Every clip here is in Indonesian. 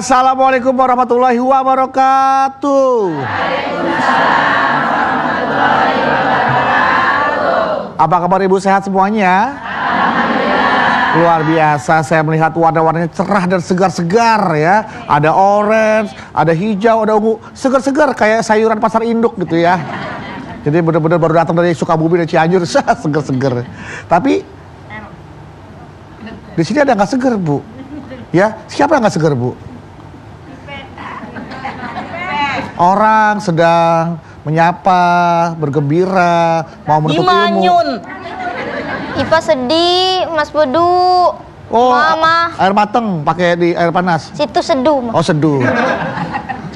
Assalamualaikum warahmatullahi wabarakatuh. Apa kabar ibu, sehat semuanya? Luar biasa, saya melihat warna-warnanya cerah dan segar-segar ya. Ada orange, ada hijau, ada ungu, segar-segar kayak sayuran pasar induk gitu ya. Jadi benar-benar baru datang dari Sukabumi dan Cianjur, segar-segar. Tapi di sini ada nggak segar bu? Ya, siapa yang nggak segar bu? Orang sedang menyapa, bergembira, mau menuntut ilmu. Ipa sedih, Mas Bedu. Oh, Mama. air mateng pakai di air panas. Situ seduh. Oh, seduh.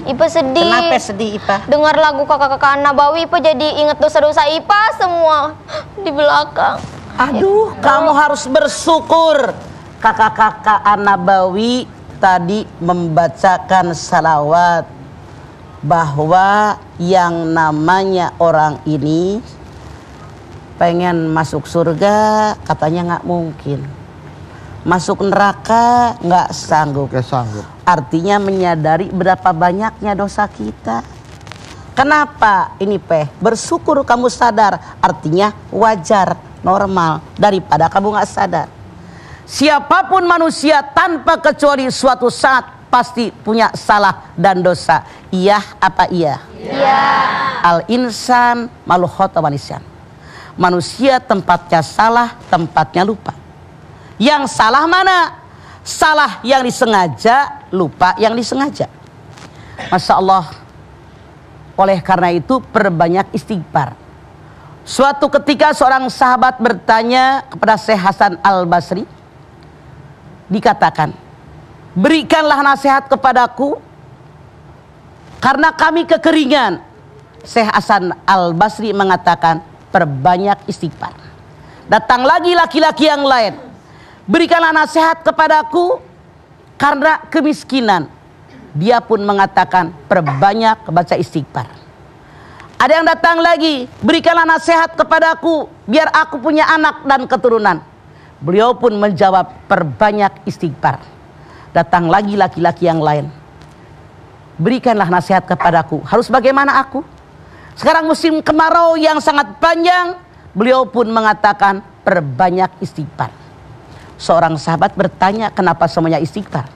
Ipa sedih. Kenapa sedih Ipa? Dengar lagu kakak-kakak Nabawi, Ipa jadi inget dosa-dosa Ipa semua di belakang. Aduh, kamu harus bersyukur. Kakak-kakak Nabawi tadi membacakan salawat bahwa yang namanya orang ini pengen masuk surga katanya nggak mungkin, masuk neraka nggak sanggup. Artinya menyadari berapa banyaknya dosa kita. Kenapa ini bersyukur kamu sadar, artinya wajar, normal, daripada kamu nggak sadar. Siapapun manusia tanpa kecuali suatu saat pasti punya salah dan dosa. Iya apa iya? Iya. Al insan malu khota manusia. Manusia tempatnya salah, tempatnya lupa. Yang salah mana? Salah yang disengaja, lupa yang disengaja. Masya Allah. Oleh karena itu perbanyak istighfar. Suatu ketika seorang sahabat bertanya kepada Syekh Hasan Al-Basri. Dikatakan, berikanlah nasihat kepadaku karena kami kekeringan. Syekh Hasan Al-Basri mengatakan, perbanyak istighfar. Datang lagi laki-laki yang lain, berikanlah nasihat kepadaku karena kemiskinan. Dia pun mengatakan, perbanyak baca istighfar. Ada yang datang lagi, berikanlah nasihat kepadaku biar aku punya anak dan keturunan. Beliau pun menjawab, perbanyak istighfar. Datang lagi laki-laki yang lain, berikanlah nasihat kepadaku, harus bagaimana aku? Sekarang musim kemarau yang sangat panjang. Beliau pun mengatakan, perbanyak istighfar. Seorang sahabat bertanya, kenapa semuanya istighfar?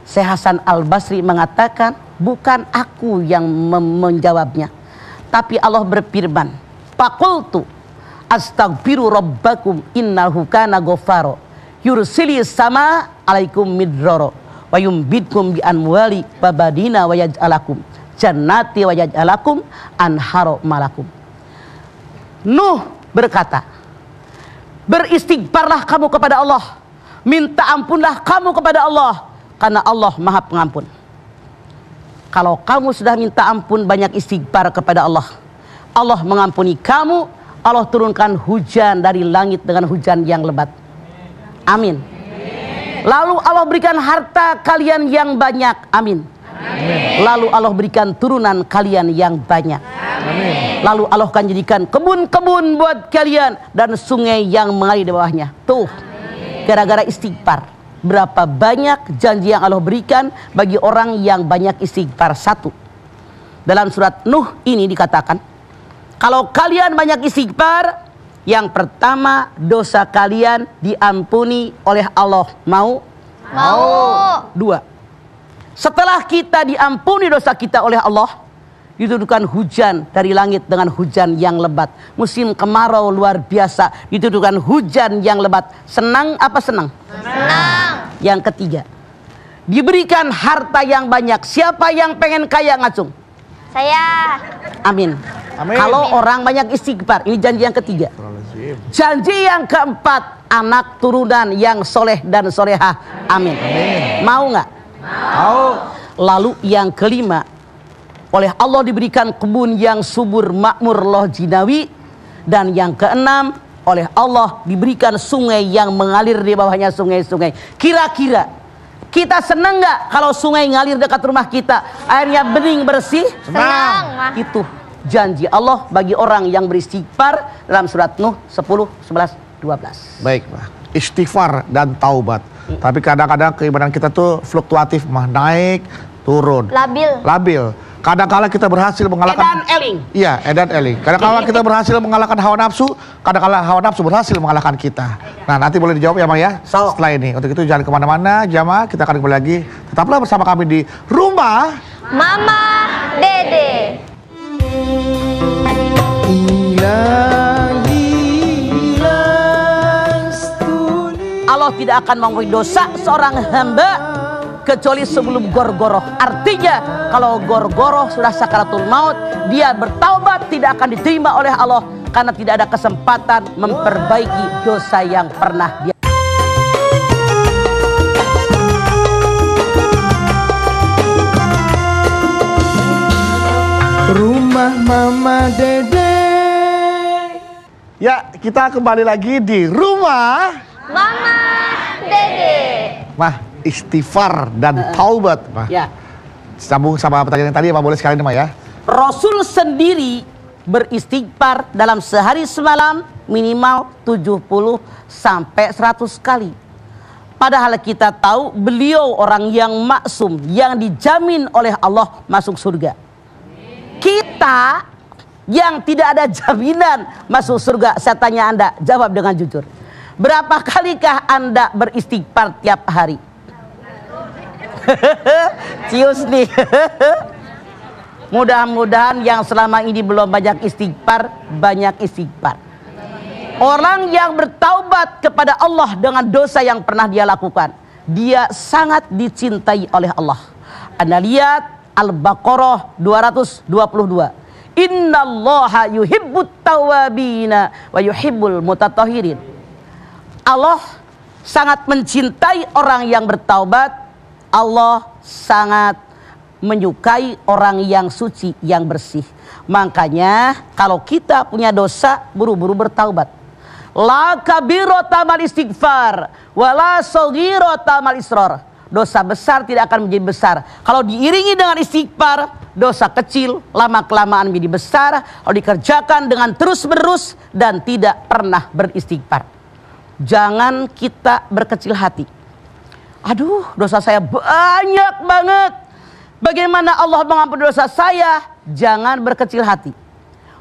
Syekh Hasan Al-Basri mengatakan, bukan aku yang menjawabnya, tapi Allah berfirman, faqultu astaghfiru rabbakum innahu kana ghafaro yursilis sama alaikum midraro wa yumbitkum bi amwali wa badina wa yaj'alakum jannati wa yaj'alakum anharo malakum. Nuh berkata, beristighfarlah kamu kepada Allah, minta ampunlah kamu kepada Allah, karena Allah Maha Pengampun. Kalau kamu sudah minta ampun, banyak istighfar kepada Allah, Allah mengampuni kamu. Allah turunkan hujan dari langit dengan hujan yang lebat. Amin. Lalu Allah berikan harta kalian yang banyak. Amin. Lalu Allah berikan turunan kalian yang banyak. Amin. Lalu Allah akan jadikan kebun-kebun buat kalian dan sungai yang mengalir di bawahnya. Tuh, gara-gara istighfar. Berapa banyak janji yang Allah berikan bagi orang yang banyak istighfar. Satu, dalam surat Nuh ini dikatakan, kalau kalian banyak istighfar, yang pertama dosa kalian diampuni oleh Allah. Mau? Mau. Dua, setelah kita diampuni dosa kita oleh Allah, diturunkan hujan dari langit dengan hujan yang lebat. Musim kemarau luar biasa, diturunkan hujan yang lebat. Senang apa senang? Senang. Yang ketiga, diberikan harta yang banyak. Siapa yang pengen kaya ngacung? Saya. Amin. Amin. Kalau orang banyak istighfar, ini janji yang ketiga. Janji yang keempat, anak turunan yang soleh dan solehah. Amin. Mau nggak? Mau. Lalu yang kelima, oleh Allah diberikan kebun yang subur, makmur, loh jinawi. Dan yang keenam, oleh Allah diberikan sungai yang mengalir di bawahnya sungai-sungai. Kira-kira kita senang nggak kalau sungai ngalir dekat rumah kita, airnya bening bersih? Senang. Itu janji Allah bagi orang yang beristighfar dalam surat Nuh 10, 11, 12. Baik, Pak. istighfar dan taubat. Tapi kadang-kadang keimanan kita tuh fluktuatif, naik, turun. Labil. Kadang-kala kita berhasil mengalahkan edan eling. Iya, edan eling. Kadang-kala kita berhasil mengalahkan hawa nafsu, kadang-kala hawa nafsu berhasil mengalahkan kita. Nah, nanti boleh dijawab ya, Bang ya. Setelah ini. Untuk itu jangan kemana-mana, jamaah. Kita akan kembali lagi. Tetaplah bersama kami di Rumah Mama Dede. Allah tidak akan mengampuni dosa seorang hamba kecuali sebelum gorgoroh. Artinya kalau gorgoroh sudah sakaratul maut, dia bertaubat tidak akan diterima oleh Allah karena tidak ada kesempatan memperbaiki dosa yang pernah dia. Rumah Mama Dede. Ya, kita kembali lagi di Rumah Mama Dede. Mah, istighfar dan taubat, Mah. Ya. Sambung sama pertanyaan yang tadi, Mah, boleh sekali nih, Mah ya. Rasul sendiri beristighfar dalam sehari semalam minimal 70 sampai 100 kali. Padahal kita tahu beliau orang yang maksum, yang dijamin oleh Allah masuk surga. Kita yang tidak ada jaminan masuk surga, saya tanya Anda, jawab dengan jujur. Berapa kalikah Anda beristighfar tiap hari? Cius nih. Mudah-mudahan yang selama ini belum banyak istighfar, banyak istighfar. Orang yang bertaubat kepada Allah dengan dosa yang pernah dia lakukan, dia sangat dicintai oleh Allah. Anda lihat Al-Baqarah 222. Innallaha yuhibbut tawabina wa yuhibbul mutatahhirin. Allah sangat mencintai orang yang bertaubat. Allah sangat menyukai orang yang suci, yang bersih. Makanya kalau kita punya dosa, buru-buru bertaubat. La kabirata mal istighfar wala saghirata mal israr. Dosa besar tidak akan menjadi besar kalau diiringi dengan istighfar. Dosa kecil lama-kelamaan menjadi besar kalau dikerjakan dengan terus-menerus dan tidak pernah beristighfar. Jangan kita berkecil hati. Aduh, dosa saya banyak banget. Bagaimana Allah mengampuni dosa saya? Jangan berkecil hati.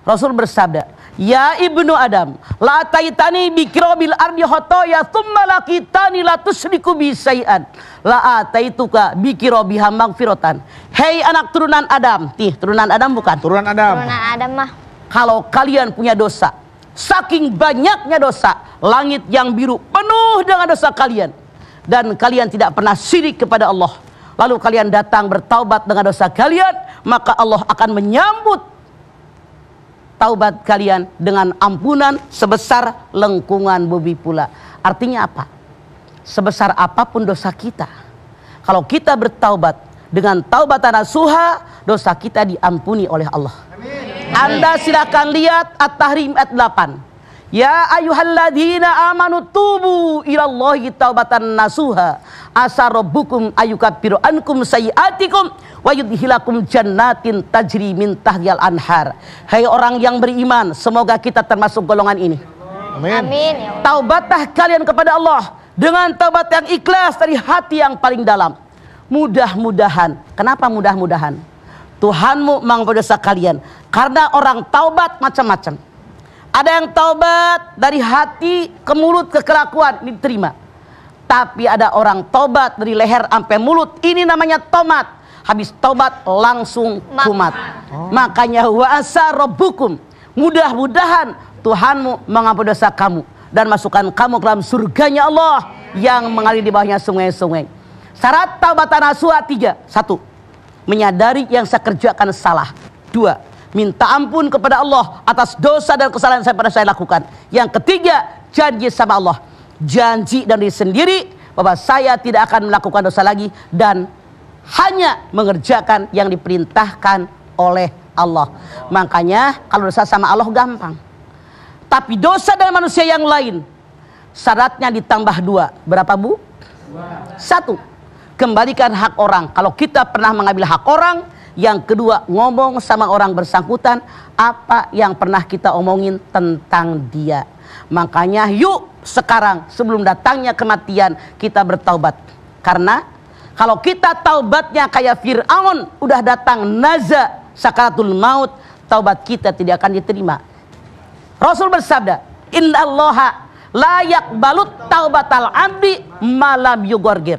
Rasul bersabda, ya ibnu Adam, la taitani bikrobil ardi khotoya thumma lakitani la tusriku bi syai'an la ataituka bikirobiha magfiratan. Hei anak turunan Adam. Turunan Adam bukan? Turunan Adam. Turunan Adam mah. Kalau kalian punya dosa, saking banyaknya dosa, langit yang biru penuh dengan dosa kalian, dan kalian tidak pernah syirik kepada Allah, lalu kalian datang bertaubat dengan dosa kalian, maka Allah akan menyambut taubat kalian dengan ampunan sebesar lengkungan bumi pula. Artinya apa? Sebesar apapun dosa kita, kalau kita bertaubat dengan taubatan nasuha, dosa kita diampuni oleh Allah. Anda silakan lihat At-Tahrim ayat 8. Ya ayyuhalladzina amanu tubu ilallahi taubatan nasuha asa rabbukum ayyukaffiru ankum sayyi'atikum wa yudkhilakum jannatin tajri min tahtihal anhar. Hai orang yang beriman, semoga kita termasuk golongan ini. Amin. Amin. Ya Allah. Taubatlah kalian kepada Allah dengan taubat yang ikhlas dari hati yang paling dalam. Mudah-mudahan. Kenapa mudah-mudahan? Tuhanmu mengampuni dosa kalian. Karena orang taubat macam-macam. Ada yang taubat dari hati ke mulut ke kelakuan, ini diterima. Tapi ada orang taubat dari leher sampai mulut, ini namanya tomat. Habis taubat langsung kumat. Makanya wa asa rabbukum, mudah-mudahan Tuhanmu mengampuni dosa kamu dan masukkan kamu ke dalam surganya Allah yang mengalir di bawahnya sungai-sungai. Syarat taubatan nasuha 3. 1. Menyadari yang saya kerjakan salah. 2. Minta ampun kepada Allah atas dosa dan kesalahan yang pernah saya lakukan. Yang ketiga, janji sama Allah. Janji dari sendiri bahwa saya tidak akan melakukan dosa lagi dan hanya mengerjakan yang diperintahkan oleh Allah. Makanya kalau dosa sama Allah gampang. Tapi dosa dengan manusia yang lain, syaratnya ditambah 2. Berapa, Bu? 1. Kembalikan hak orang. Kalau kita pernah mengambil hak orang. Yang kedua, ngomong sama orang bersangkutan apa yang pernah kita omongin tentang dia. Makanya yuk sekarang sebelum datangnya kematian kita bertaubat. Karena kalau kita taubatnya kayak Fir'aun, udah datang naza sakaratul maut, taubat kita tidak akan diterima. Rasul bersabda, innallaha la yaqbalut taubatal abdi malam yugorgir.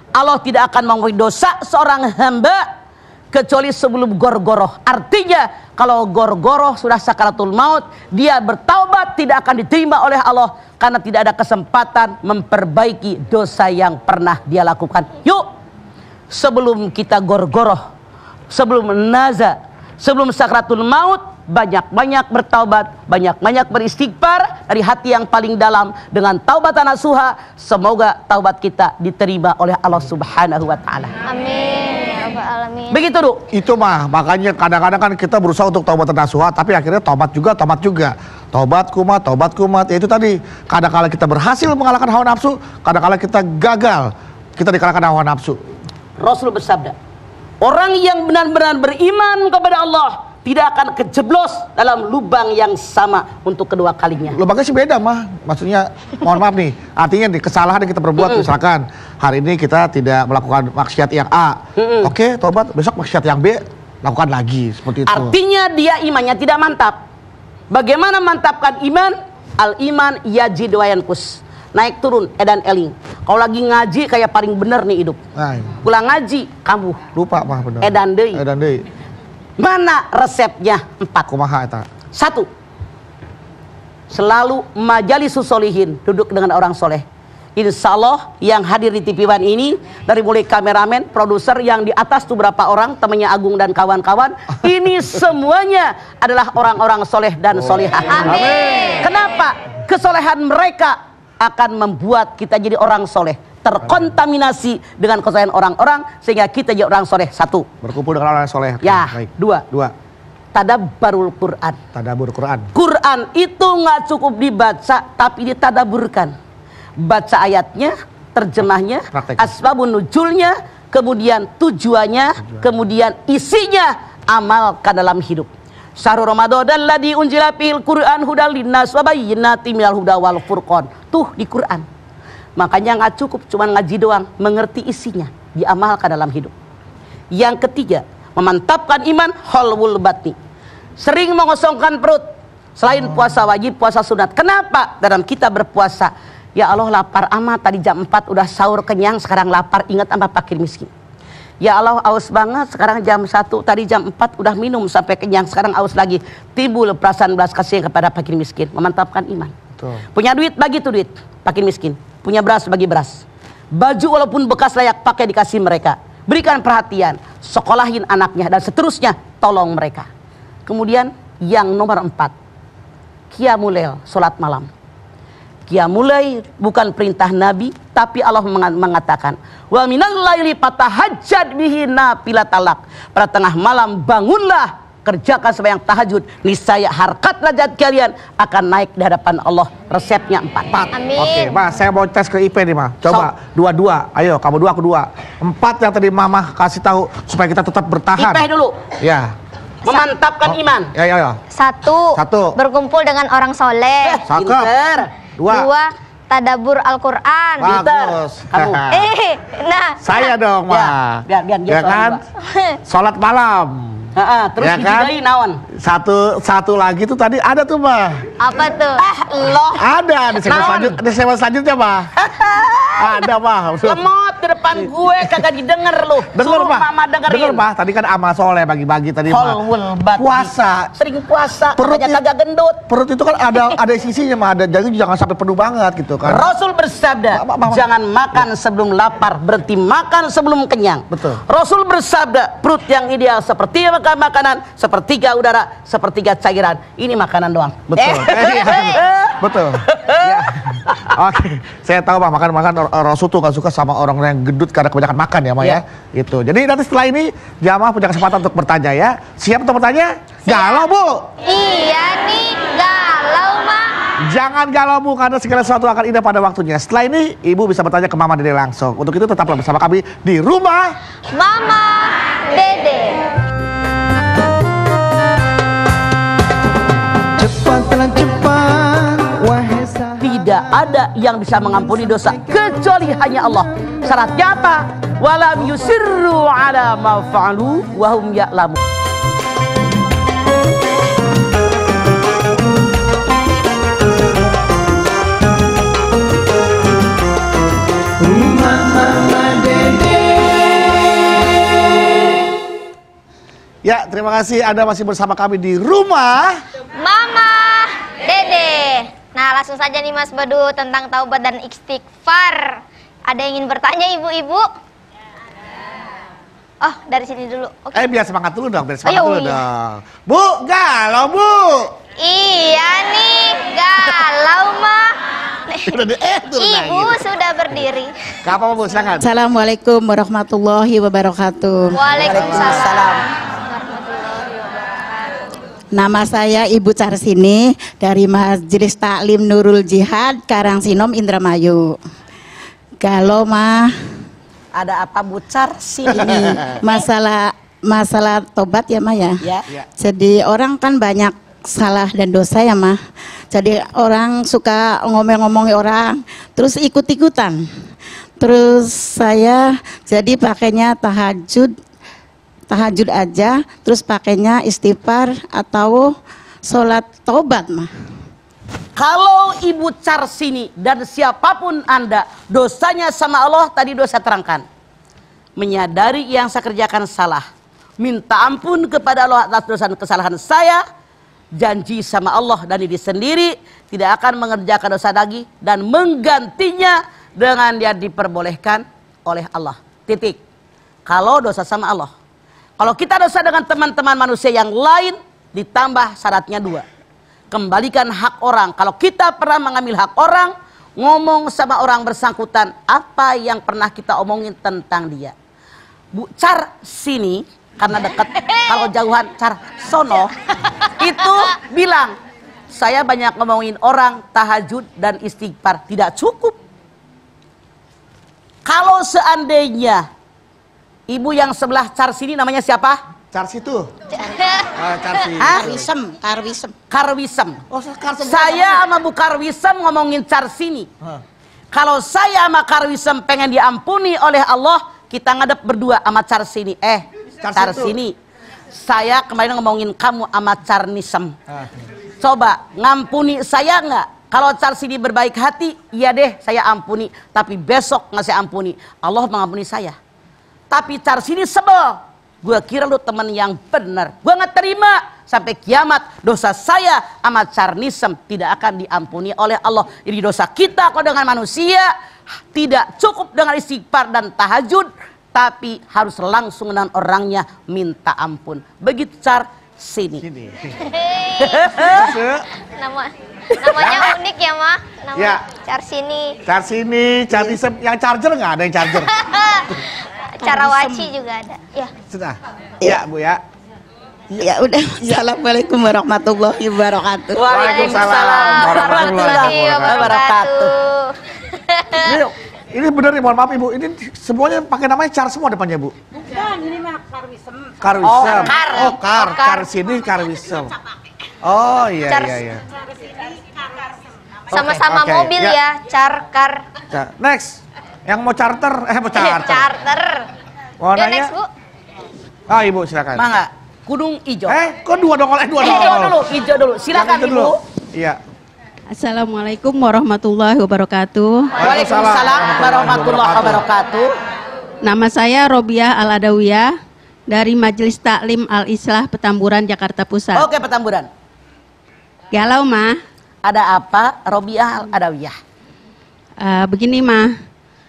Allah tidak akan mengampuni dosa seorang hamba kecuali sebelum gorgoroh. Artinya kalau gorgoroh sudah sakaratul maut, dia bertaubat tidak akan diterima oleh Allah karena tidak ada kesempatan memperbaiki dosa yang pernah dia lakukan. Yuk, sebelum kita gorgoroh, sebelum naza, sebelum sakaratul maut, banyak-banyak bertaubat, banyak-banyak beristighfar dari hati yang paling dalam dengan taubatan nasuha. Semoga taubat kita diterima oleh Allah Subhanahu wa taala. Amin ya rabbal alamin. Begitu, Duk. Itu mah makanya kadang-kadang kan kita berusaha untuk taubatan nasuha, tapi akhirnya tobat juga. Tobat kumat. Ya itu tadi, kadang-kala kita berhasil mengalahkan hawa nafsu, kadang-kala kita gagal, kita dikalahkan hawa nafsu. Rasul bersabda, orang yang benar-benar beriman kepada Allah tidak akan kejeblos dalam lubang yang sama untuk kedua kalinya. Lubangnya sih beda mah, maksudnya mohon maaf nih, artinya nih kesalahan yang kita perbuat, misalkan hari ini kita tidak melakukan maksiat yang A, oke, tobat, besok maksiat yang B, lakukan lagi, seperti itu. Artinya dia imannya tidak mantap. Bagaimana mantapkan iman? Al iman yajid wa yanqus. Naik turun, edan eling. Kalau lagi ngaji kayak paling bener nih hidup. Nah, Pulang ngaji, kamu lupa mah bener. edan deui. Edan deui. Mana resepnya? 4. Kumaha eta? 1. Selalu majalisus solihin, duduk dengan orang soleh. Insya Allah yang hadir di TV One ini, dari mulai kameramen, produser yang di atas tuh berapa orang, temannya Agung dan kawan-kawan, ini semuanya adalah orang-orang soleh dan solehah. Amin. Kenapa? Kesolehan mereka akan membuat kita jadi orang soleh, terkontaminasi dengan kesolehan orang-orang sehingga kita jadi orang soleh. 1. Berkumpul dengan orang soleh. Ya. Baik. 2. Tadabbarul Quran. Tadabur Quran. Quran itu nggak cukup dibaca tapi ditadaburkan. Baca ayatnya, terjemahnya, Praktek. asbabun nuzulnya, kemudian tujuannya, kemudian isinya, amalkan dalam hidup. Syahrul Ramadan alladzi unzila fihil Qur'an hudal linnas wa bayyinatin minal huda wal furqan. Tuh di Quran. Makanya nggak cukup cuma ngaji doang, mengerti isinya, diamalkan dalam hidup. Yang ketiga, memantapkan iman holwul batni. Sering mengosongkan perut. Selain puasa wajib, puasa sunat. Kenapa? Dalam kita berpuasa, ya Allah lapar amat, tadi jam 4 udah sahur kenyang, sekarang lapar, ingat sama fakir miskin. Ya Allah aus banget, sekarang jam 1, tadi jam 4 udah minum sampai kenyang, sekarang aus lagi. Timbul perasaan belas kasihan kepada fakir miskin. Memantapkan iman. Betul. Punya duit, bagi tuh duit, fakir miskin. Punya beras, bagi beras. Baju walaupun bekas layak pakai dikasih mereka. Berikan perhatian, sekolahin anaknya dan seterusnya, tolong mereka. Kemudian yang nomor 4, qiyamul lail, salat malam. Qiyamul lail bukan perintah Nabi, tapi Allah mengatakan, wa minal laili fatahajjad bihi nafilatalak. Pada tengah malam bangunlah, kerjakan sembahyang tahajud, niscaya harkat derajat kalian akan naik di hadapan Allah. Resepnya 4. Amin. Oke, Mas, saya mau tes ke IP nih, Mas. Coba dua-dua. Ayo, kamu 2, aku 2. 4 yang tadi Mama kasih tahu supaya kita tetap bertahan. Ipeh dulu. Ya. Memantapkan iman. Ya. 1. Berkumpul dengan orang soleh. Cakep. Pinter. 2. Tadabur Al-Quran. Bagus. Kamu. Nah. Saya dong, Ma. Biar dia Ya kan? Sholat malam. Terus Ya kan? dijudain naon? Satu lagi tuh tadi ada tuh, Ma. Apa tuh? Loh. Ada di segmen selanjutnya, Ma. Ada, Ma. Lemot di depan gue kagak didengar lu. Dengar, Suruh Ma. mama dengerin. Dengar, Ma. Tadi kan amal soleh bagi-bagi tadi, Ma. Holwul batni. Puasa. Sering puasa, Perut makanya i- kagak gendut. Perut itu kan ada sisinya, Ma. Jadi jangan sampai penuh banget gitu kan. Rasul bersabda, Ma. jangan makan sebelum lapar, berhenti makan sebelum kenyang. Betul. Rasul bersabda, perut yang ideal seperti makan makanan, sepertiga udara, sepertiga cairan. Ini makanan doang. Betul. Betul. Ya. Oke, saya tahu, Ma, makan Rasul tuh gak suka sama orang yang gendut karena kebanyakan makan ya, Ma, ya. Itu. Jadi nanti setelah ini jamaah punya kesempatan untuk bertanya ya. Siap untuk bertanya? Galau, Bu. Iya nih, galau mah. Jangan galau, Bu, karena segala sesuatu akan indah pada waktunya. Setelah ini Ibu bisa bertanya ke Mama Dede langsung. Untuk itu tetaplah bersama kami di Rumah Mama Dede. Cepatlah cepat wahai sahabat. Tidak ada yang bisa mengampuni dosa kecuali hanya Allah. Syaratnya apa? Walam yusirru ala ma fa'alu wa hum ya'lamun. Rumah Mama Dede. Ya, terima kasih Anda masih bersama kami di rumah Mama Dede. Nah, langsung saja nih Mas Badu tentang taubat dan istighfar. Ada yang ingin bertanya ibu-ibu? Oh, dari sini dulu. Oke. biar semangat dulu dong, biar semangat Oh, dulu iya. dong. Bu, galau Bu. Iya nih, galau mah. Udah turun Ibu lagi. sudah berdiri. Kapan Bu, silakan. Assalamualaikum warahmatullahi wabarakatuh. Waalaikumsalam. Nama saya Ibu Carsini dari Majelis Taklim Nurul Jihad Karangsinom Indramayu. Kalau mah Ada apa bucar sih ini? ini masalah tobat ya mah ya. Ya. Jadi orang kan banyak salah dan dosa ya mah. Jadi orang suka ngomong-ngomongin orang, terus ikut-ikutan. Terus saya jadi pakainya tahajud aja, terus pakainya istighfar atau sholat tobat mah. Kalau Ibu Carsini dan siapapun Anda dosanya sama Allah tadi dosa terangkan. Menyadari yang saya kerjakan salah. Minta ampun kepada Allah atas dosa dan kesalahan saya. Janji sama Allah dan diri sendiri tidak akan mengerjakan dosa lagi dan menggantinya dengan dia diperbolehkan oleh Allah. Titik. Kalau dosa sama Allah. Kalau kita dosa dengan teman-teman manusia yang lain ditambah syaratnya 2. Kembalikan hak orang. Kalau kita pernah mengambil hak orang, ngomong sama orang bersangkutan apa yang pernah kita omongin tentang dia. Bu Car sini karena dekat, kalau jauhan Car sono itu bilang saya banyak ngomongin orang tahajud dan istighfar tidak cukup. Kalau seandainya ibu yang sebelah Car sini namanya siapa? Carsi tuh. Carsi. Karwisem. Oh, Carsi. Saya sama Bu Karwisem ngomongin Carsini. Kalau saya sama Karwisem pengen diampuni oleh Allah, kita ngadep berdua sama Carsini. Carsini. Saya kemarin ngomongin kamu sama Carnisem. Coba ngampuni saya nggak? Kalau Carsini berbaik hati, iya deh saya ampuni. Tapi besok nggak saya ampuni. Allah mengampuni saya. Tapi Carsini sebel. Gue kira lu teman yang benar. Gue nggak terima sampai kiamat dosa saya sama Carnisem tidak akan diampuni oleh Allah. Jadi dosa kita kalau dengan manusia tidak cukup dengan istighfar dan tahajud, tapi harus langsung dengan orangnya minta ampun. Begitu Carsini. Namanya unik ya mah. Nama Ya. Carsini. Carnisem. Yang charger nggak ada yang charger? Carawaci juga ada. Ya. Sudah. Ya Bu ya. Ya udah. Assalamualaikum warahmatullahi wabarakatuh. Waalaikumsalam warahmatullahi wabarakatuh. Ini bener nih, mohon maaf Ibu. Ini semuanya pakai namanya Car semua depannya Bu. Bukan, ini mah Karwisem. Karwisem. Oh, Kar. Car sini Karwisem. Oh iya Car- iya iya. Sama-sama Oke, mobil ya. ya. Car. Next. Yang mau charter, mau charter. Charter. Mau Ya, nanya? next Bu. Ah Ibu silakan. Mangga, kudung ijo. Kok dua dong? Dua dong. Ijo dulu. Silakan Yang itu Ibu. dulu. Iya. Assalamualaikum warahmatullahi wabarakatuh. Waalaikumsalam warahmatullahi wabarakatuh. Nama saya Robiah Al-Adawiyah dari Majelis Taklim Al-Islah Petamburan, Jakarta Pusat. Oke, Petamburan. Galau mah, Ada apa? Robiah Al-Adawiyah. begini mah,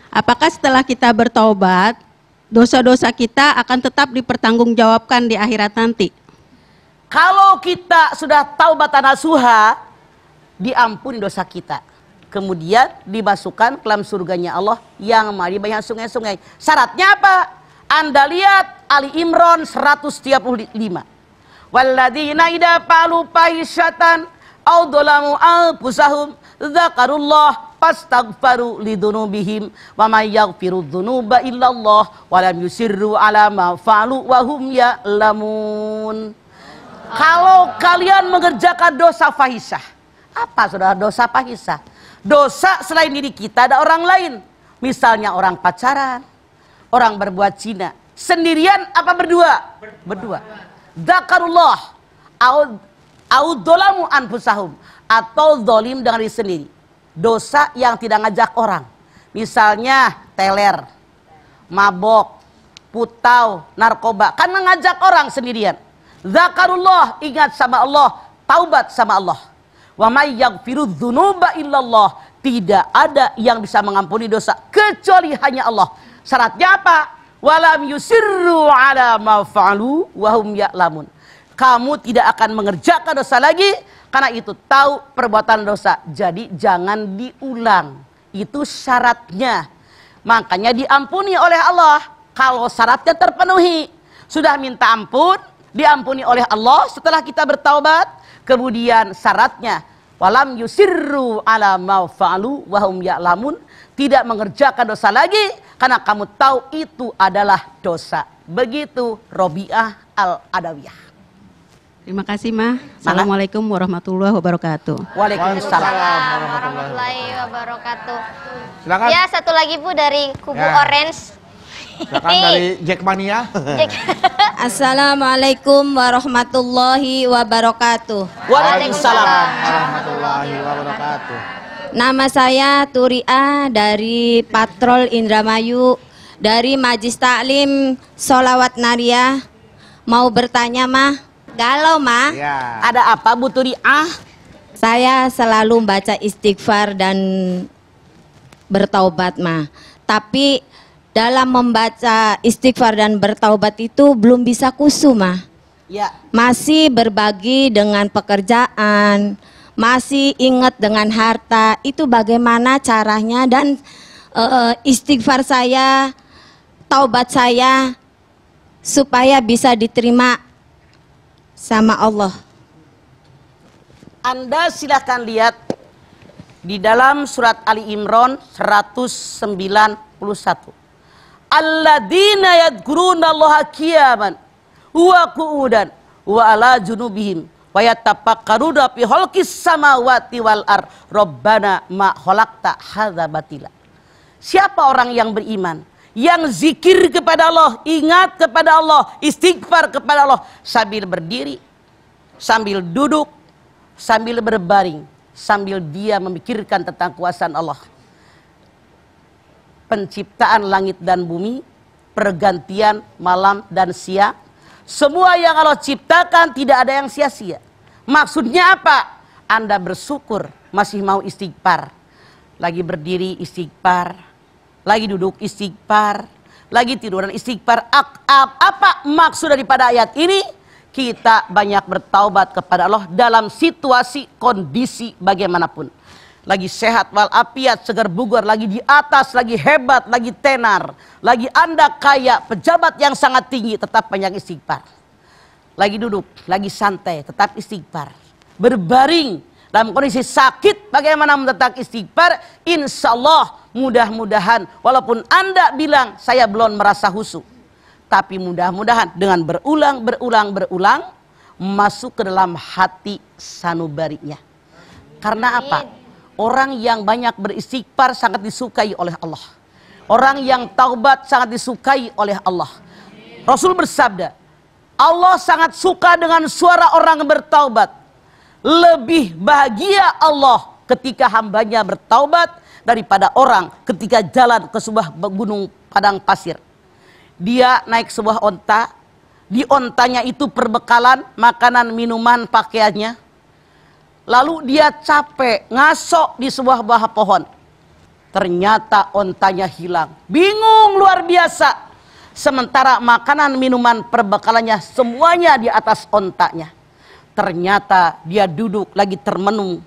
apakah setelah kita bertaubat, dosa-dosa kita akan tetap dipertanggungjawabkan di akhirat nanti? Kalau kita sudah taubat nasuha, diampuni dosa kita. Kemudian dimasukkan ke dalam surganya Allah yang mari banyak sungai-sungai. Syaratnya apa? Anda lihat Ali Imran 135. Walladzina idza fa'alu fahisyatan aw dzalamu anfusahum dzakarullah fastaghfaru lidunubihim wa may yaghfiru dzunuba illallah wa lam yusirru ala ma fa'alu wa hum ya'lamun. Kalau kalian mengerjakan dosa fahisyah, apa saudara dosa fahisyah? Dosa selain diri kita ada orang lain. Misalnya orang pacaran, orang berbuat zina. Sendirian apa berdua? Berdua. Dzakarullah au dzalamu anfusahum, atau zalim dengan diri sendiri. Dosa yang tidak ngajak orang. Misalnya teler, mabok, putau, narkoba. Kan ngajak orang sendirian. Dzakarullah, ingat sama Allah, taubat sama Allah. Wa may yaghfiru dzunuba illallah. Tidak ada yang bisa mengampuni dosa kecuali hanya Allah. Syaratnya apa? Walam yusirru ala ma fa'alu wa hum ya'lamun. Kamu tidak akan mengerjakan dosa lagi karena itu tahu perbuatan dosa. Jadi jangan diulang. Itu syaratnya. Makanya diampuni oleh Allah kalau syaratnya terpenuhi. Sudah minta ampun, diampuni oleh Allah setelah kita bertaubat. Kemudian syaratnya walam yusirru ala ma fa'alu wa hum ya'lamun, tidak mengerjakan dosa lagi karena kamu tahu itu adalah dosa. Begitu Robiah Al-Adawiyah. Terima kasih, Ma. Assalamualaikum warahmatullahi wabarakatuh. Waalaikumsalam warahmatullahi wabarakatuh. Silakan. Ya, satu lagi Bu dari kubu Ya. Orange. Silakan dari Jackmania. Assalamualaikum warahmatullahi wabarakatuh. Waalaikumsalam warahmatullahi wabarakatuh. Nama saya Turia dari Patrol Indramayu dari Majlis Taklim Sholawat Nariyah. Mau bertanya, Mah? Galau, Mah? Ya. Ada apa Bu Turiah? Saya selalu baca istighfar dan bertaubat, Mah. Tapi dalam membaca istighfar dan bertaubat itu belum bisa khusyuk, Mah. Ya. Masih berbagi dengan pekerjaan, masih ingat dengan harta. Itu bagaimana caranya dan istighfar saya, taubat saya supaya bisa diterima sama Allah. Anda silakan lihat di dalam surat Ali Imran 191. Alladzina yadhkuruna Allaha qiyaman wa qu'udan wa ala junubihim wa yatafakkaruna fi khalqis samawati wal ard rabbana ma khalaqta hadza batila. Siapa orang yang beriman yang zikir kepada Allah, ingat kepada Allah, istighfar kepada Allah sambil berdiri, sambil duduk, sambil berbaring, sambil dia memikirkan tentang kuasaan Allah. Penciptaan langit dan bumi, pergantian malam dan siang, semua yang Allah ciptakan tidak ada yang sia-sia. Maksudnya apa? Anda bersyukur masih mau istighfar. Lagi berdiri istighfar, lagi duduk istighfar, lagi tiduran istighfar. Apa maksud daripada ayat ini? Kita banyak bertaubat kepada Allah dalam situasi kondisi bagaimanapun. Lagi sehat walafiat, segar bugar, lagi di atas, lagi hebat, lagi tenar, lagi Anda kaya, pejabat yang sangat tinggi, tetap banyak istighfar. Lagi duduk, lagi santai, tetap istighfar. Berbaring dalam kondisi sakit, bagaimana menetap istighfar? Insya Allah mudah-mudahan walaupun Anda bilang saya belum merasa khusyuk, tapi mudah-mudahan dengan berulang masuk ke dalam hati sanubarinya. Karena apa? Orang yang banyak beristighfar sangat disukai oleh Allah. Orang yang taubat sangat disukai oleh Allah. Rasul bersabda, Allah sangat suka dengan suara orang bertaubat. Lebih bahagia Allah ketika hambanya bertaubat daripada orang ketika jalan ke sebuah gunung padang pasir. Dia naik sebuah onta, di ontanya itu perbekalan, makanan, minuman, pakaiannya. Lalu dia capek, ngasok di sebuah buah pohon. Ternyata ontanya hilang. Bingung luar biasa. Sementara makanan, minuman, perbekalannya semuanya di atas ontanya. Ternyata dia duduk lagi termenung.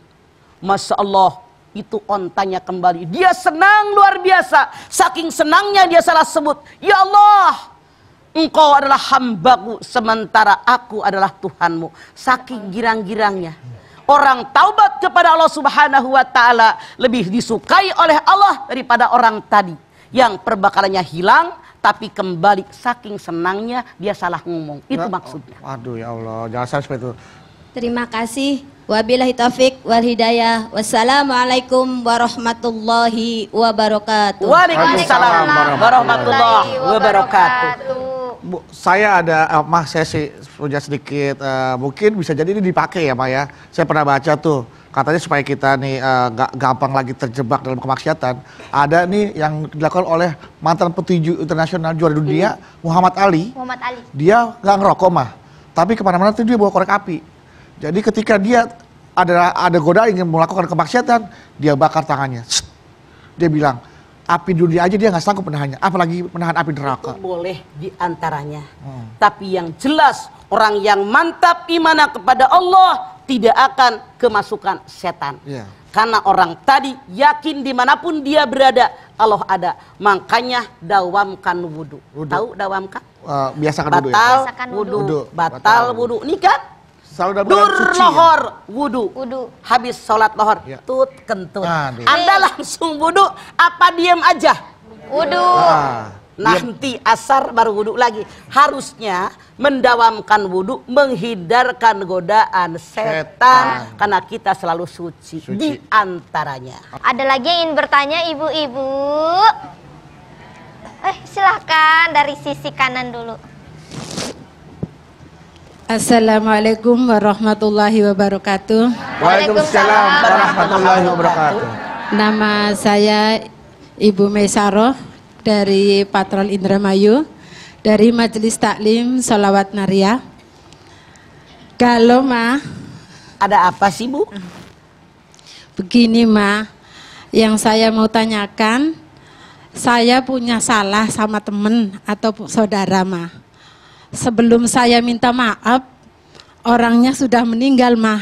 Masya Allah, itu ontanya kembali. Dia senang luar biasa. Saking senangnya dia salah sebut, ya Allah, Engkau adalah hambaku, sementara aku adalah Tuhanmu. Saking girang-girangnya. Orang taubat kepada Allah Subhanahu wa Ta'ala lebih disukai oleh Allah daripada orang tadi yang perbekalannya hilang tapi kembali. Saking senangnya dia salah ngomong. Itu maksudnya. Waduh ya Allah, jangan sampai seperti itu. Terima kasih. Wabillahi taufik wal hidayah. Wassalamualaikum warahmatullahi wabarakatuh. Waalaikumsalam warahmatullahi wabarakatuh. Bu, saya ada, saya sih punya sedikit, mungkin bisa jadi ini dipakai ya, Ma ya. Saya pernah baca tuh, katanya supaya kita nih gak gampang lagi terjebak dalam kemaksiatan. Ada nih yang dilakukan oleh mantan petinju internasional juara dunia, Muhammad Ali. Muhammad Ali. Dia gak ngerokok, Mah, tapi kemana-mana tuh dia bawa korek api. Jadi ketika dia ada godaan ingin melakukan kemaksiatan, dia bakar tangannya. Dia bilang, api dunia aja dia nggak sanggup menahannya, apalagi menahan api neraka. Itu boleh diantaranya. Tapi yang jelas orang yang mantap imannya kepada Allah tidak akan kemasukan setan. Yeah. Karena orang tadi yakin dimanapun dia berada Allah ada. Makanya dawamkan wudu. Tahu dawamkan? Biasakan wudu ya. Batal wudu. Batal wudu. Ini kan selalu dalam bulan suci lohor wudu. Habis sholat lohor tut kentut. Anda langsung wudu apa diam aja? Wudu. Nanti asar baru wudu lagi. Harusnya mendawamkan wudu, menghindarkan godaan setan karena kita selalu suci. Di antaranya. Ada lagi yang ingin bertanya ibu-ibu? Silahkan dari sisi kanan dulu. Assalamualaikum warahmatullahi wabarakatuh. Waalaikumsalam warahmatullahi wabarakatuh. Nama saya Ibu Maisaroh dari Patrol Indramayu, dari Majelis Taklim Sholawat Nariyah. Kalau Ma, ada apa sih Bu? Begini Ma, yang saya mau tanyakan, saya punya salah sama temen atau saudara Ma. Sebelum saya minta maaf, orangnya sudah meninggal, Mah.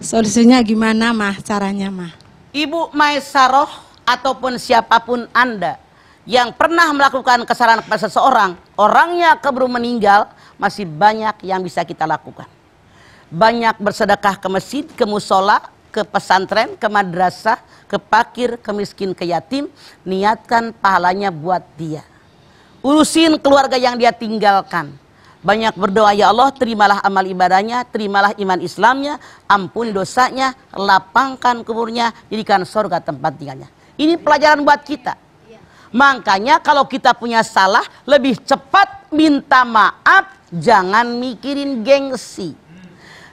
Solusinya gimana, Mah? Caranya, Mah? Ibu Maisaroh ataupun siapapun Anda yang pernah melakukan kesalahan kepada seseorang, orangnya keburu meninggal, masih banyak yang bisa kita lakukan. Banyak bersedekah ke masjid, ke musola, ke pesantren, ke madrasah, ke fakir, ke miskin, ke yatim. Niatkan pahalanya buat dia. Urusin keluarga yang dia tinggalkan. Banyak berdoa, ya Allah terimalah amal ibadahnya, terimalah iman Islamnya, ampuni dosanya, lapangkan kuburnya, jadikan surga tempat tinggalnya. Ini pelajaran buat kita. Makanya kalau kita punya salah, lebih cepat minta maaf, jangan mikirin gengsi.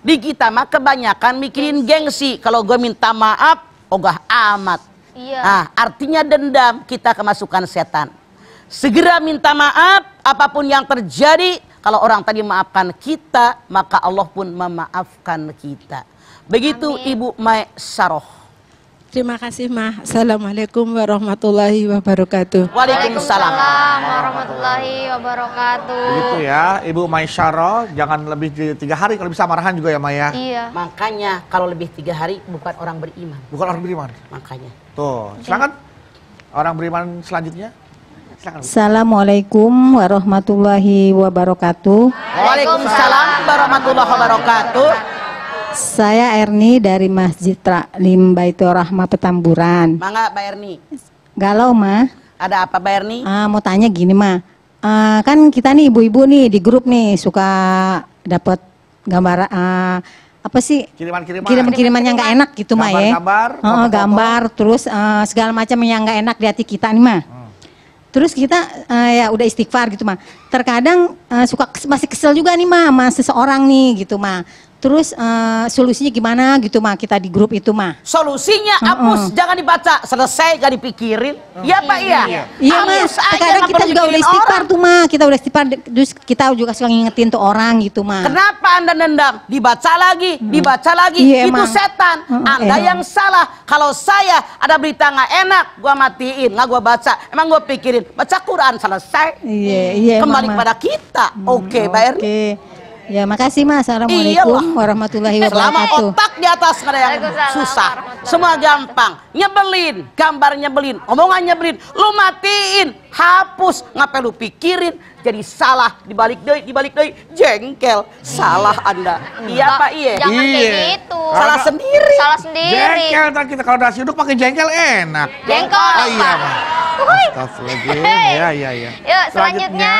Di kita mah kebanyakan mikirin gengsi. Kalau gue minta maaf, ogah amat. Nah, artinya dendam, kita kemasukan setan. Segera minta maaf, apapun yang terjadi. Kalau orang tadi maafkan kita, maka Allah pun memaafkan kita. Begitu Ibu Maisaroh. Terima kasih, Mah. Assalamualaikum warahmatullahi wabarakatuh. Waalaikumsalam warahmatullahi wabarakatuh. Begitu ya, Ibu Maisaroh, jangan lebih dari 3 hari, kalau bisa marahan juga ya, Maya. Iya. Makanya kalau lebih 3 hari bukan orang beriman. Bukan orang beriman. Makanya. Tuh, silakan orang beriman selanjutnya. Assalamualaikum warahmatullahi wabarakatuh. Waalaikumsalam warahmatullahi wabarakatuh. Saya Erni dari Masjid Taklim Baitur Rahmah Petamburan. Mangga Mbak Erni. Galau Ma. Ada apa Mbak Erni? Mau tanya gini Ma. Kan kita nih ibu-ibu nih di grup nih suka dapat gambar apa sih? Kiriman-kiriman yang nggak enak gitu Ma ya. Gambar terus segala macam yang nggak enak di hati kita nih Ma. Terus kita ya udah istighfar gitu mah. Terkadang masih kesel juga nih mah sama seseorang nih gitu mah. Terus solusinya gimana gitu mah kita di grup itu mah? Solusinya hapus, jangan dibaca, selesai gak dipikirin. Iya Pak iya. Iya mas. Terkadang kita juga udah istighfar tuh mah. Kita udah istighfar, terus kita juga suka ngingetin tuh orang gitu mah. Kenapa Anda dendam? Dibaca lagi, dibaca lagi. Iya, itu emang. setan. Anda yang salah. Kalau saya ada berita nggak enak, gua matiin, nggak gua baca. Emang gua pikirin, baca Quran selesai. Iya. Kembali kepada kita. Oke, Mbak Erni. Oke. Ya makasih mas. Assalamualaikum warahmatullahi Selama wabarakatuh. otak di atas nggak ada yang susah. Semua gampang. Nyebelin, gambar nyebelin, omongan nyebelin. Lu matiin, hapus. Ngapain lu pikirin? Jadi salah, dibalik deui, jengkel. Salah Anda. Iya Pak Iye. Jangan kayak gitu. Salah sendiri. Salah sendiri. Jengkel, ntar kita kalau nasi uduk pakai jengkel enak. Jengkol. Oh iya Pak. Astagfirullahaladzim. Iya. Yuk selanjutnya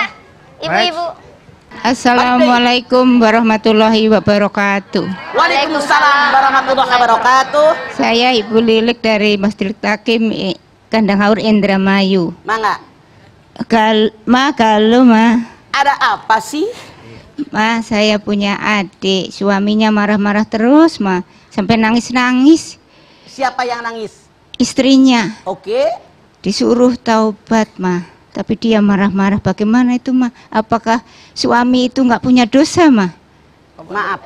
ibu-ibu. Assalamualaikum warahmatullahi wabarakatuh. Waalaikumsalam warahmatullahi wabarakatuh. Saya Ibu Lilik dari Masjid Takim Kandang Haur Indramayu. Mangga. Kalau ada apa sih? Ma, saya punya adik, suaminya marah-marah terus, Ma, sampai nangis-nangis. Siapa yang nangis? Istrinya. Oke. Disuruh taubat, Ma, tapi dia marah-marah. Bagaimana itu, Ma? Apakah suami itu nggak punya dosa, Ma? Maaf.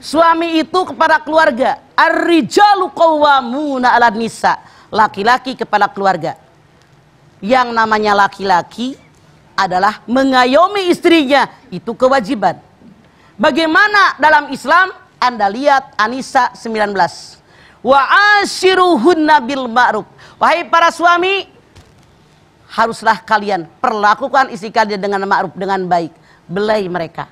Suami itu kepada keluarga. Ar-rijalu qawwamuna 'alan nisa. Laki-laki kepada keluarga. Yang namanya laki-laki adalah mengayomi istrinya, itu kewajiban. Bagaimana dalam Islam? Anda lihat An-Nisa 19. Wa ashiruhunna bil ma'ruf. Wahai para suami, haruslah kalian perlakukan istri kalian dengan ma'ruf, dengan baik. Belai mereka,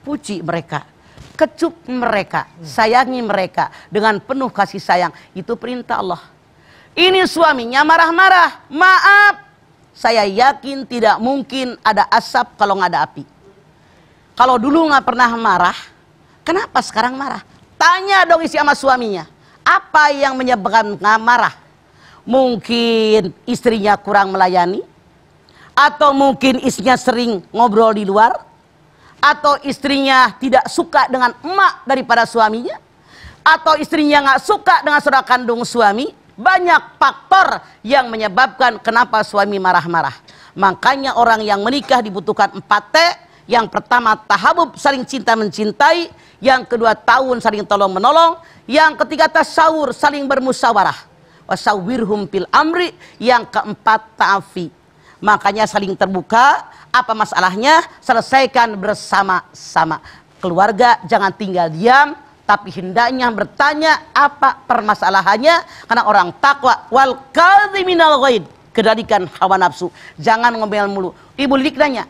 puji mereka, kecup mereka, sayangi mereka dengan penuh kasih sayang. Itu perintah Allah. Ini suaminya marah-marah, maaf, saya yakin tidak mungkin ada asap kalau nggak ada api. Kalau dulu nggak pernah marah, kenapa sekarang marah? Tanya dong isi sama suaminya, apa yang menyebabkan marah? Mungkin istrinya kurang melayani, atau mungkin istrinya sering ngobrol di luar, atau istrinya tidak suka dengan emak daripada suaminya, atau istrinya nggak suka dengan saudara kandung suami. Banyak faktor yang menyebabkan kenapa suami marah-marah. Makanya orang yang menikah dibutuhkan 4T. Yang pertama tahabub, saling cinta mencintai. Yang kedua tahun, saling tolong menolong. Yang ketiga tasyawur, saling bermusyawarah. Wasawwirhum fil amri. Yang keempat ta'afi. Makanya saling terbuka. Apa masalahnya? Selesaikan bersama-sama. Keluarga jangan tinggal diam, tapi hendaknya bertanya apa permasalahannya. Karena orang takwa wal kadhiminal ghaid, kendalikan hawa nafsu. Jangan ngomel mulu. Ibu Lilik nanya,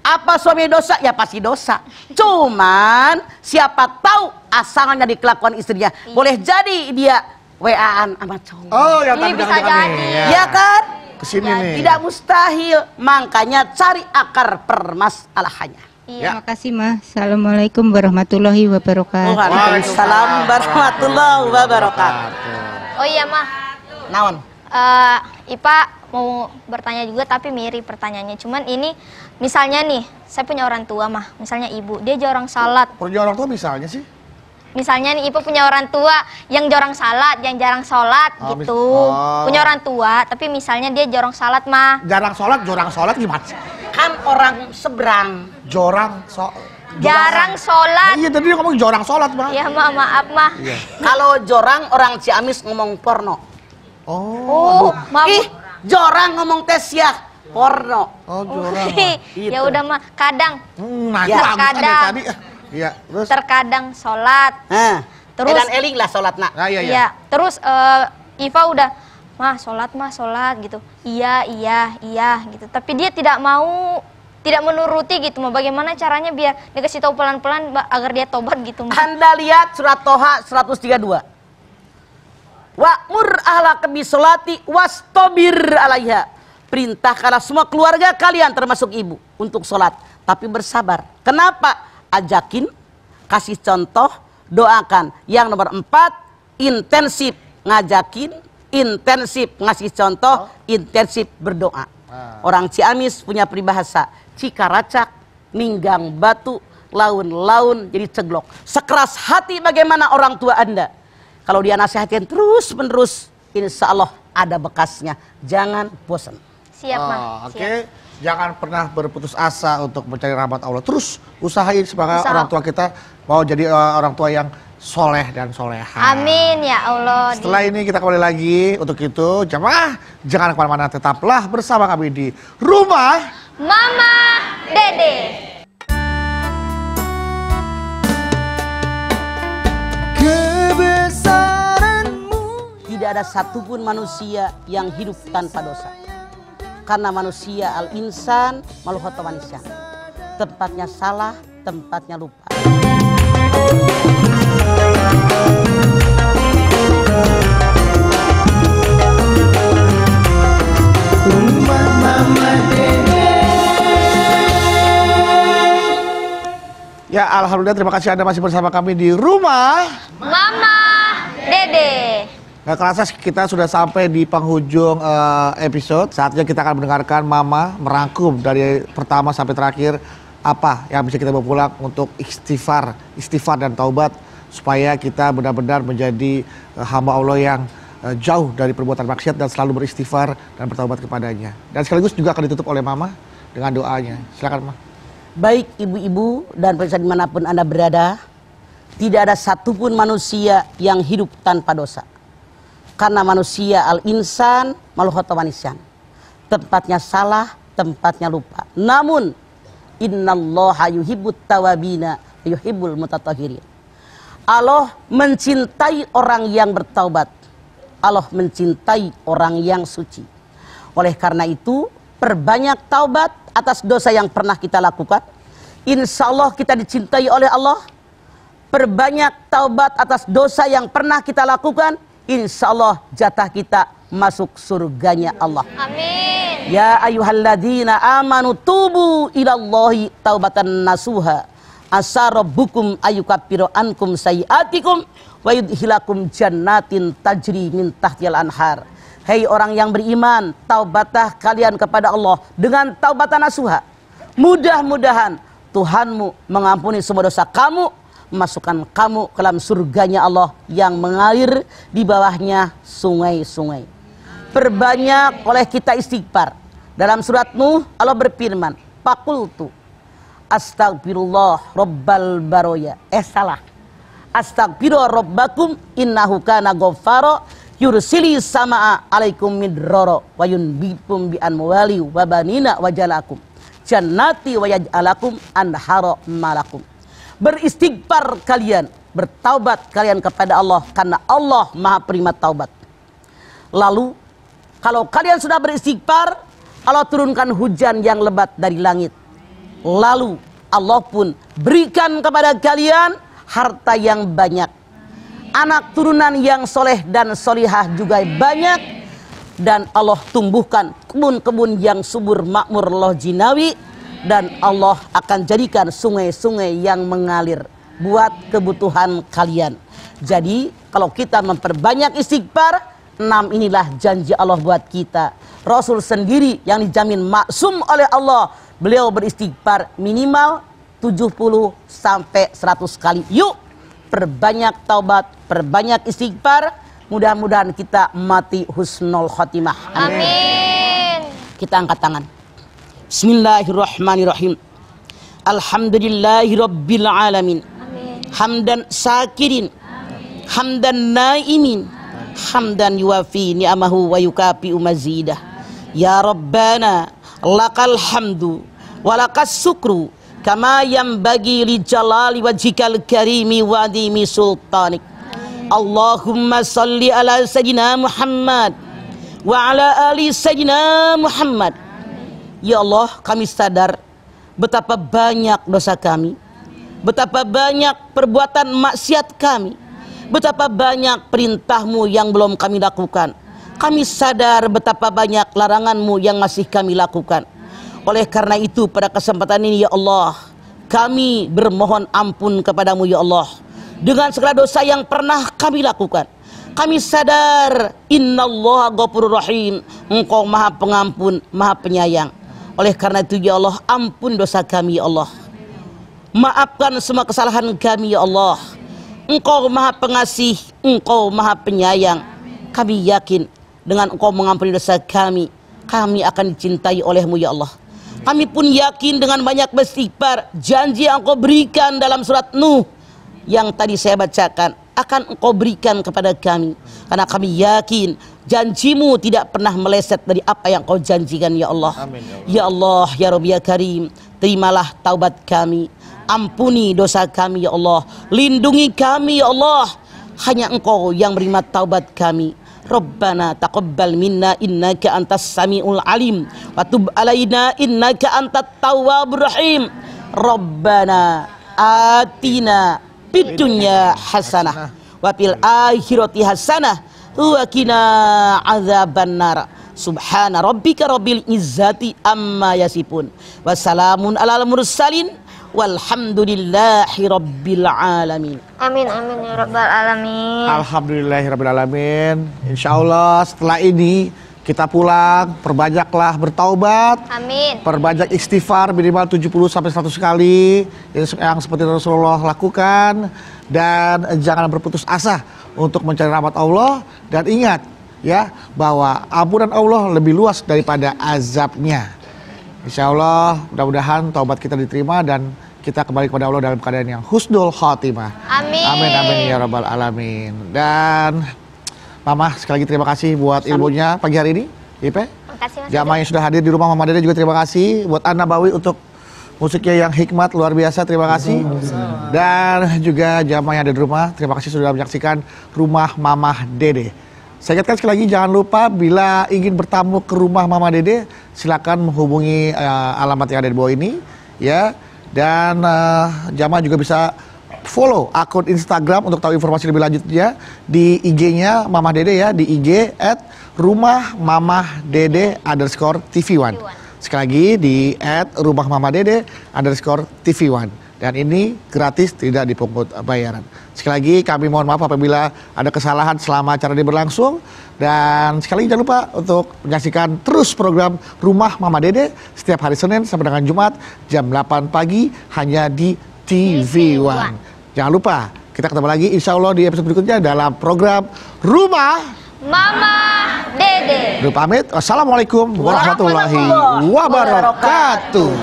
apa suami dosa? Ya pasti dosa. Cuman siapa tahu asalnya di kelakuan istrinya. Boleh jadi dia WA-an sama cowok. Oh, yang tadi bisa jadi. Ya kan? Kesini nih. Tidak mustahil. Makanya cari akar permasalahannya. Terima kasih, Ma. Assalamualaikum warahmatullahi wabarakatuh. Waalaikumsalam warahmatullahi wabarakatuh. Oh iya, Mah. Naon? Ipa mau bertanya juga tapi mirip pertanyaannya. Cuman ini misalnya nih, saya punya orang tua, Mah. Misalnya ibu, dia jarang salat. Punya orang tua misalnya sih? Misalnya nih Ipa punya orang tua yang jarang salat, yang jarang sholat gitu. Punya orang tua, tapi misalnya dia jarang salat, Mah. Jarang sholat gimana sih? Kan orang seberang. Jarang sholat. Iya, tadi dia ngomong jorang sholat, Mah. Iya, Mah, maaf, Mah. Iya. Kalau jorang orang Ciamis ngomong porno. Oh, maaf. Ih, jorang ngomong tesyah, porno. Oh, jorang. Ya udah, Mah, kadang. Nah, itu terkadang. tadi. Iya, terus. Terkadang sholat. Terus Edan eling lah sholat nak. Iya. Terus Iva udah, Mah sholat gitu. Iya gitu. Tapi dia tidak mau, tidak menuruti gitu. Mah bagaimana caranya biar dikasih tahu pelan-pelan agar dia tobat gitu, Mah. Anda lihat surat Toha 132. Wa'mur ahlaka bisolati wastabir alaiha. Perintahkanlah semua keluarga kalian termasuk ibu untuk sholat, tapi bersabar. Kenapa? Ajakin, kasih contoh, doakan. Yang nomor 4, intensif ngajakin, intensif ngasih contoh, intensif berdoa. Orang Ciamis punya peribahasa, cikaracak, ninggang batu, laun-laun jadi ceglok. Sekeras hati bagaimana orang tua Anda. Kalau dia nasihatin terus menerus, insya Allah ada bekasnya. Jangan bosan. Siap, Mah. Oke. Jangan pernah berputus asa untuk mencari rahmat Allah. Terus usahain sebagai orang tua kita mau jadi orang tua yang soleh dan soleha. Amin ya Allah. Setelah ini kita kembali lagi. Untuk itu jemaah jangan kemana-mana, tetaplah bersama kami di Rumah Mama Dede. Tidak ada satupun manusia yang hidup tanpa dosa. Karena manusia al-insan malukhata manusia. Tempatnya salah, tempatnya lupa. Rumah Mama Dede. Ya, alhamdulillah, terima kasih Anda masih bersama kami di rumah Mama Dede. Gak kerasa kita sudah sampai di penghujung episode. Saatnya kita akan mendengarkan Mama merangkum dari pertama sampai terakhir apa yang bisa kita bawa pulang untuk istighfar dan taubat, supaya kita benar-benar menjadi hamba Allah yang jauh dari perbuatan maksiat dan selalu beristighfar dan bertaubat kepadanya. Dan sekaligus juga akan ditutup oleh Mama dengan doanya. Silakan, Ma. Baik ibu-ibu dan pemirsa dimanapun Anda berada, tidak ada satupun manusia yang hidup tanpa dosa. Karena manusia al-insan malu khata manisyan. Tempatnya salah, tempatnya lupa. Namun innallaha yuhibbut tawabina yuhibbul mutatahhirin. Allah mencintai orang yang bertaubat. Allah mencintai orang yang suci. Oleh karena itu, perbanyak taubat atas dosa yang pernah kita lakukan. Insya Allah kita dicintai oleh Allah. Perbanyak taubat atas dosa yang pernah kita lakukan. Insya Allah jatah kita masuk surganya Allah. Amin. Ya ayyuhalladzina amanu tubu ilallahi taubatan nasuha. Asa rabbukum ayyukaffiru ankum sayiatikum wa yudhilakum jannatin tajri min tahtiyal anhar. Hei orang yang beriman, taubatlah kalian kepada Allah dengan taubatan nasuha. Mudah-mudahan Tuhanmu mengampuni semua dosa kamu, masukkan kamu ke dalam surganya Allah yang mengalir di bawahnya sungai-sungai. Perbanyak oleh kita istighfar. Dalam surat Nuh Allah berfirman, Fakultu astagfirullah rabbal baroya. Salah. Astagfiru rabbakum innahu kana ghaffara yursili samaa alaikum midrara wa yunbitum bi amwali wa banina wa jalakum jannati wa yaj'alakum anhara malakum. Beristighfar kalian, bertaubat kalian kepada Allah karena Allah Maha Penerima taubat. Lalu kalau kalian sudah beristighfar, Allah turunkan hujan yang lebat dari langit. Lalu Allah pun berikan kepada kalian harta yang banyak, anak turunan yang soleh dan solihah juga banyak, dan Allah tumbuhkan kebun-kebun yang subur makmur loh jinawi, dan Allah akan jadikan sungai-sungai yang mengalir buat kebutuhan kalian. Jadi kalau kita memperbanyak istighfar, 6 inilah janji Allah buat kita. Rasul sendiri yang dijamin maksum oleh Allah, beliau beristighfar minimal 70 sampai 100 kali. Yuk, perbanyak taubat, perbanyak istighfar. Mudah-mudahan kita mati husnul khotimah. Amin. Kita angkat tangan. Bismillahirrahmanirrahim. Alhamdulillahirabbil alamin. Hamdan syakirin. Hamdan naimin. Hamdan yuwafi ni'amahu wa yukafi mazidah. Ya Rabbana lakal hamdu walakas syukru kama yanbaghi li jalali wajhikal karimi wa adimi sultanik. Allahumma salli ala sayyidina Muhammad wa ala ali sayyidina Muhammad. Ya Allah, kami sadar betapa banyak dosa kami, betapa banyak perbuatan maksiat kami, betapa banyak perintah-Mu yang belum kami lakukan. Kami sadar betapa banyak larangan-Mu yang masih kami lakukan. Oleh karena itu pada kesempatan ini ya Allah, kami bermohon ampun kepadamu ya Allah, dengan segala dosa yang pernah kami lakukan. Kami sadar innallaha ghafurur rahim, Engkau Maha Pengampun, Maha Penyayang. Oleh karena itu ya Allah, ampun dosa kami ya Allah. Maafkan semua kesalahan kami ya Allah. Engkau Maha Pengasih, Engkau Maha Penyayang. Kami yakin dengan Engkau mengampuni dosa kami, kami akan dicintai oleh-Mu ya Allah. Kami pun yakin dengan banyak beristighfar, janji yang Engkau berikan dalam surat Nuh yang tadi saya bacakan akan Engkau berikan kepada kami, karena kami yakin janji-Mu tidak pernah meleset dari apa yang Engkau janjikan ya Allah. Amin, ya Allah. Ya Rabbi ya Karim, terimalah taubat kami, ampuni dosa kami ya Allah, lindungi kami ya Allah. Hanya Engkau yang menerima taubat kami. Rabbana taqabbal minna innaka antas samiul alim wa tub alaina innaka antat tawwabur rahim. Rabbana atina fid dunya hasanah wa fil akhirati hasanah wa qina adzabannar. Subhana rabbika rabbil izzati amma yasifun wa salamun alal mursalin Walhamdulillahi rabbil alamin. Amin amin ya rabbal alamin. Alhamdulillahi rabbil alamin. Insyaallah setelah ini kita pulang, perbanyaklah bertaubat. Amin. Perbanyak istighfar minimal 70 sampai 100 kali yang seperti Rasulullah lakukan, dan jangan berputus asa untuk mencari rahmat Allah, dan ingat ya bahwa ampunan Allah lebih luas daripada azabnya. Insyaallah mudah-mudahan taubat kita diterima dan kita kembali kepada Allah dalam keadaan yang husnul khatimah. Amin. Amin amin ya rabbal alamin. Dan Mama sekali lagi terima kasih buat ilmunya pagi hari ini, Ipe. Makasih Mas. Jamaah yang sudah hadir di rumah Mama Dede juga terima kasih. Buat An-Nabawi untuk musiknya yang hikmat luar biasa, terima kasih. Dan juga jamaah yang ada di rumah, terima kasih sudah menyaksikan Rumah Mama Dede. Saya ingatkan sekali lagi, jangan lupa bila ingin bertamu ke rumah Mama Dede, silakan menghubungi alamat yang ada di bawah ini, ya. Dan jamaah juga bisa follow akun Instagram untuk tahu informasi lebih lanjutnya di IG-nya Mama Dede ya, di IG @rumahmamadede_tv1. Sekali lagi di @rumahmamadede_tv1. Dan ini gratis, tidak dipungut bayaran. Sekali lagi kami mohon maaf apabila ada kesalahan selama acara ini berlangsung. Dan sekali lagi jangan lupa untuk menyaksikan terus program Rumah Mama Dede setiap hari Senin sampai dengan Jumat jam 8 pagi hanya di TV1. Jangan lupa, kita ketemu lagi insya Allah di episode berikutnya dalam program Rumah Mama Dede. Dulu pamit, wassalamualaikum warahmatullahi wabarakatuh.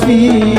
في